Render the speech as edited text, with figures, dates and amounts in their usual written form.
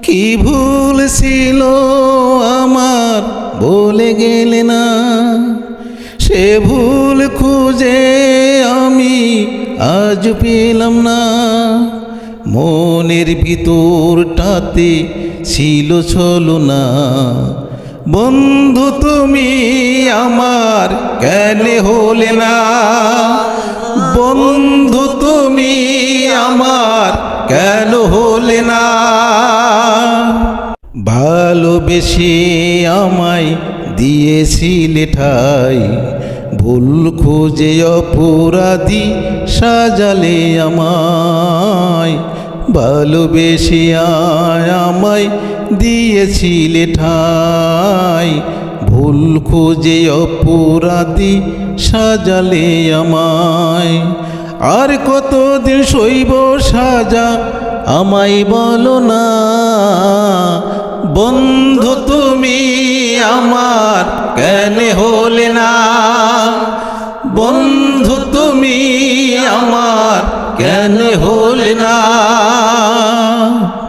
কি ভুল ছিল আমার বলে গেলে না, সে ভুল খুঁজে আমি আজ পেলাম না। মনের ভিতরটাতে ছিল ছলনা, বন্ধু তুমি আমার কেন হলে না? বন্ধু তুমি আমার কেন হলে না? ভালোবেসে আমায় দিয়েছিলে ঠাই, ভুল খুঁজে অপরাধী সাজালে আমায়। ভালোবেসে আমায় দিয়েছিলে ঠাই, ভুল খুঁজে অপরাধী সাজালে আমায়। আর কতদিন সইব সাজা আমায় বলো না? বন্ধু তুমি আমার কেন হলে না? বন্ধু তুমি আমার কেন হলে না?